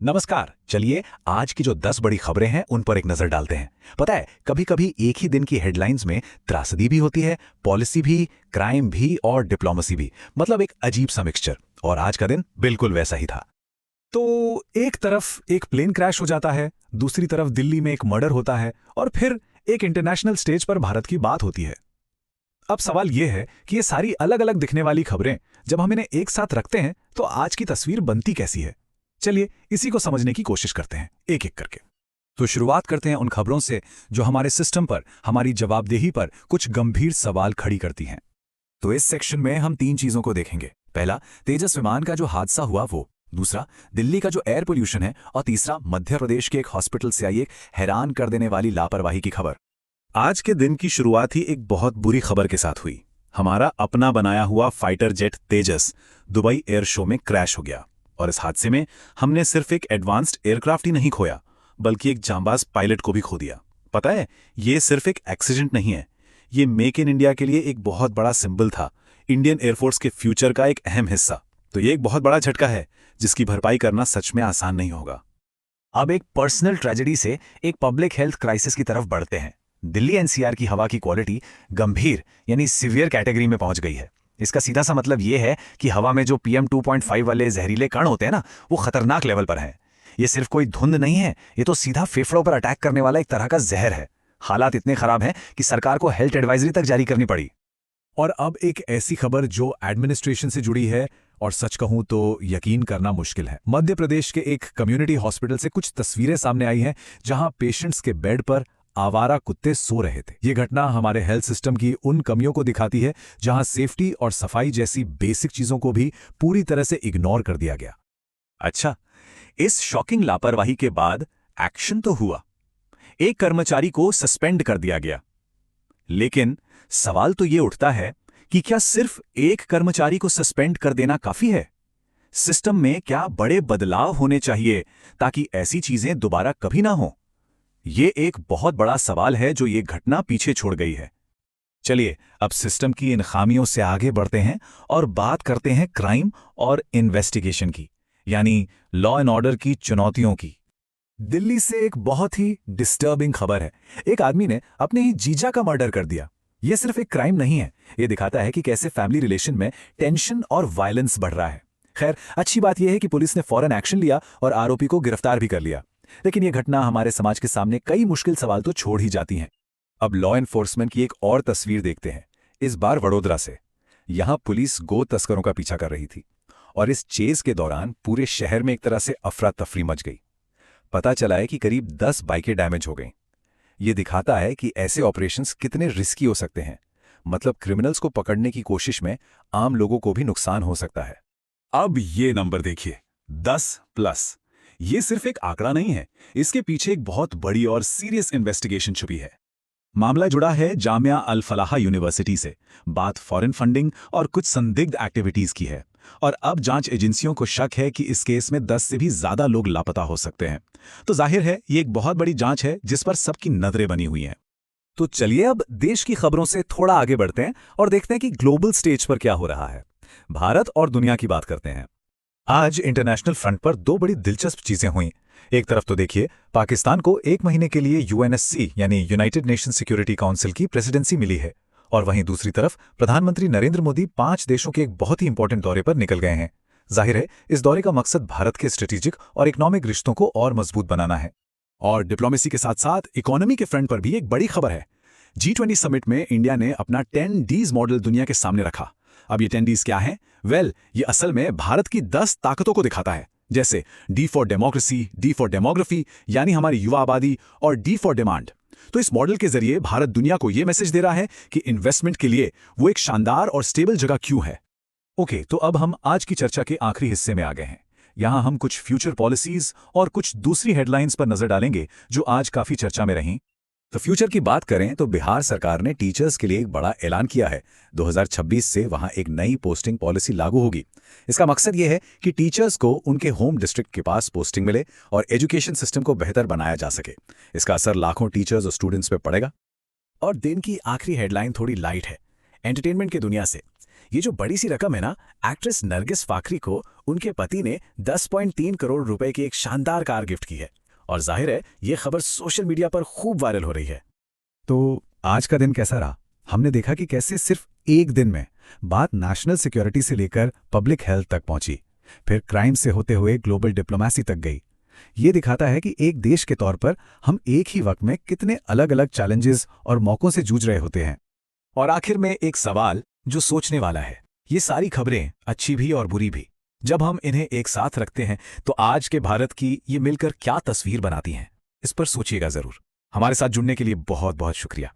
नमस्कार। चलिए आज की जो 10 बड़ी खबरें हैं उन पर एक नजर डालते हैं। पता है, कभी कभी एक ही दिन की हेडलाइंस में त्रासदी भी होती है, पॉलिसी भी, क्राइम भी और डिप्लोमेसी भी। मतलब एक अजीब सा मिक्सचर। और आज का दिन बिल्कुल वैसा ही था। तो एक तरफ एक प्लेन क्रैश हो जाता है, दूसरी तरफ दिल्ली में एक मर्डर होता है, और फिर एक इंटरनेशनल स्टेज पर भारत की बात होती है। अब सवाल यह है कि ये सारी अलग अलग दिखने वाली खबरें जब हम इन्हें एक साथ रखते हैं तो आज की तस्वीर बनती कैसी है। चलिए इसी को समझने की कोशिश करते हैं एक एक करके। तो शुरुआत करते हैं उन खबरों से जो हमारे सिस्टम पर, हमारी जवाबदेही पर कुछ गंभीर सवाल खड़ी करती हैं। तो इस सेक्शन में हम 3 चीजों को देखेंगे। पहला, तेजस विमान का जो हादसा हुआ वो। दूसरा, दिल्ली का जो एयर पोल्यूशन है। और तीसरा, मध्य प्रदेश के एक हॉस्पिटल से आई एक हैरान कर देने वाली लापरवाही की खबर। आज के दिन की शुरुआत ही एक बहुत बुरी खबर के साथ हुई। हमारा अपना बनाया हुआ फाइटर जेट तेजस दुबई एयर शो में क्रैश हो गया। और इस हादसे में हमने सिर्फ एक एडवांस्ड एयरक्राफ्ट ही नहीं खोया, बल्कि एक जांबाज पायलट को भी खो दिया। पता है, ये सिर्फ एक एक्सीडेंट नहीं है, ये मेक इन इंडिया के लिए एक बहुत बड़ा सिंबल था, इंडियन एयरफोर्स के फ्यूचर का एक अहम हिस्सा। तो ये एक बहुत बड़ा झटका है जिसकी भरपाई करना सच में आसान नहीं होगा। अब एक पर्सनल ट्रेजेडी से एक पब्लिक हेल्थ क्राइसिस की तरफ बढ़ते हैं। दिल्ली एनसीआर की हवा की क्वालिटी गंभीर यानी सीवियर कैटेगरी में पहुंच गई है। इसका सीधा सा मतलब यह है कि हवा में जो PM 2.5 वाले जहरीले कण होते हैं ना, वो खतरनाक लेवल पर हैं। ये सिर्फ कोई धुंध नहीं है, ये तो सीधा फेफड़ों पर अटैक करने वाला एक तरह का जहर है। हालात इतने खराब हैं कि सरकार को हेल्थ एडवाइजरी तक जारी करनी पड़ी। और अब एक ऐसी खबर जो एडमिनिस्ट्रेशन से जुड़ी है, और सच कहूं तो यकीन करना मुश्किल है। मध्य प्रदेश के एक कम्युनिटी हॉस्पिटल से कुछ तस्वीरें सामने आई हैं जहां पेशेंट्स के बेड पर आवारा कुत्ते सो रहे थे। ये घटना हमारे हेल्थ सिस्टम की उन कमियों को दिखाती है जहां सेफ्टी और सफाई जैसी बेसिक चीजों को भी पूरी तरह से इग्नोर कर दिया गया। अच्छा, इस शॉकिंग लापरवाही के बाद एक्शन तो हुआ, एक कर्मचारी को सस्पेंड कर दिया गया। लेकिन सवाल तो ये उठता है कि क्या सिर्फ एक कर्मचारी को सस्पेंड कर देना काफी है? सिस्टम में क्या बड़े बदलाव होने चाहिए ताकि ऐसी चीजें दोबारा कभी ना हो? ये एक बहुत बड़ा सवाल है जो ये घटना पीछे छोड़ गई है। चलिए अब सिस्टम की इन खामियों से आगे बढ़ते हैं और बात करते हैं क्राइम और इन्वेस्टिगेशन की, यानी लॉ एंड ऑर्डर की चुनौतियों की। दिल्ली से एक बहुत ही डिस्टर्बिंग खबर है। एक आदमी ने अपने ही जीजा का मर्डर कर दिया। यह सिर्फ एक क्राइम नहीं है, यह दिखाता है कि कैसे फैमिली रिलेशन में टेंशन और वायलेंस बढ़ रहा है। खैर, अच्छी बात यह है कि पुलिस ने फौरन एक्शन लिया और आरोपी को गिरफ्तार भी कर लिया। लेकिन यह घटना हमारे समाज के सामने कई मुश्किल सवाल तो छोड़ ही जाती हैं। अब लॉ एनफोर्समेंट की एक और तस्वीर देखते हैं, इस बार वडोदरा से। यहां पुलिस गो तस्करों का पीछा कर रही थी और इस चेज के दौरान पूरे शहर में एक तरह से अफरा तफरी मच गई। पता चला है कि करीब 10 बाइकें डैमेज हो गईं। यह दिखाता है कि ऐसे ऑपरेशंस कितने रिस्की हो सकते हैं। मतलब क्रिमिनल्स को पकड़ने की कोशिश में आम लोगों को भी नुकसान हो सकता है। अब ये नंबर देखिए, 10+। ये सिर्फ एक आंकड़ा नहीं है, इसके पीछे एक बहुत बड़ी और सीरियस इन्वेस्टिगेशन छुपी है। मामला जुड़ा है जामिया अल फलाह यूनिवर्सिटी से। बात फॉरेन फंडिंग और कुछ संदिग्ध एक्टिविटीज की है। और अब जांच एजेंसियों को शक है कि इस केस में 10 से भी ज्यादा लोग लापता हो सकते हैं। तो जाहिर है ये एक बहुत बड़ी जांच है जिस पर सबकी नजरें बनी हुई हैं। तो चलिए अब देश की खबरों से थोड़ा आगे बढ़ते हैं और देखते हैं कि ग्लोबल स्टेज पर क्या हो रहा है। भारत और दुनिया की बात करते हैं। आज इंटरनेशनल फ्रंट पर 2 बड़ी दिलचस्प चीजें हुई। एक तरफ तो देखिए, पाकिस्तान को 1 महीने के लिए UNSC यानी यूनाइटेड नेशन सिक्योरिटी काउंसिल की प्रेसिडेंसी मिली है। और वहीं दूसरी तरफ प्रधानमंत्री नरेंद्र मोदी 5 देशों के एक बहुत ही इंपॉर्टेंट दौरे पर निकल गए हैं। जाहिर है इस दौरे का मकसद भारत के स्ट्रेटेजिक और इकोनॉमिक रिश्तों को और मजबूत बनाना है। और डिप्लोमेसी के साथ साथ इकोनॉमी के फ्रंट पर भी एक बड़ी खबर है। G20 समिट में इंडिया ने अपना 10 Ds मॉडल दुनिया के सामने रखा। अब ये 10 Ds क्या है? ये असल में भारत की 10 ताकतों को दिखाता है, जैसे D for democracy, D for demography यानी हमारी युवा आबादी, और D फॉर डिमांड। तो इस मॉडल के जरिए भारत दुनिया को यह मैसेज दे रहा है कि इन्वेस्टमेंट के लिए वो एक शानदार और स्टेबल जगह क्यों है। ओके, तो अब हम आज की चर्चा के आखिरी हिस्से में आ गए हैं। यहां हम कुछ फ्यूचर पॉलिसीज और कुछ दूसरी हेडलाइंस पर नजर डालेंगे जो आज काफी चर्चा में रहीं। तो फ्यूचर की बात करें तो बिहार सरकार ने टीचर्स के लिए एक बड़ा ऐलान किया है। 2026 से वहां एक नई पोस्टिंग पॉलिसी लागू होगी। इसका मकसद यह है कि टीचर्स को उनके होम डिस्ट्रिक्ट के पास पोस्टिंग मिले और एजुकेशन सिस्टम को बेहतर बनाया जा सके। इसका असर लाखों टीचर्स और स्टूडेंट्स पे पड़ेगा। और दिन की आखिरी हेडलाइन थोड़ी लाइट है, एंटरटेनमेंट की दुनिया से। ये जो बड़ी सी रकम है ना, एक्ट्रेस नरगिस फाखरी को उनके पति ने 10.3 करोड़ रुपए की एक शानदार कार गिफ्ट की है। और जाहिर है ये खबर सोशल मीडिया पर खूब वायरल हो रही है। तो आज का दिन कैसा रहा? हमने देखा कि कैसे सिर्फ एक दिन में बात नेशनल सिक्योरिटी से लेकर पब्लिक हेल्थ तक पहुंची, फिर क्राइम से होते हुए ग्लोबल डिप्लोमेसी तक गई। ये दिखाता है कि एक देश के तौर पर हम एक ही वक्त में कितने अलग अलग चैलेंजेस और मौकों से जूझ रहे होते हैं। और आखिर में एक सवाल जो सोचने वाला है, ये सारी खबरें अच्छी भी और बुरी भी, जब हम इन्हें एक साथ रखते हैं तो आज के भारत की ये मिलकर क्या तस्वीर बनाती हैं? इस पर सोचिएगा जरूर। हमारे साथ जुड़ने के लिए बहुत बहुत शुक्रिया।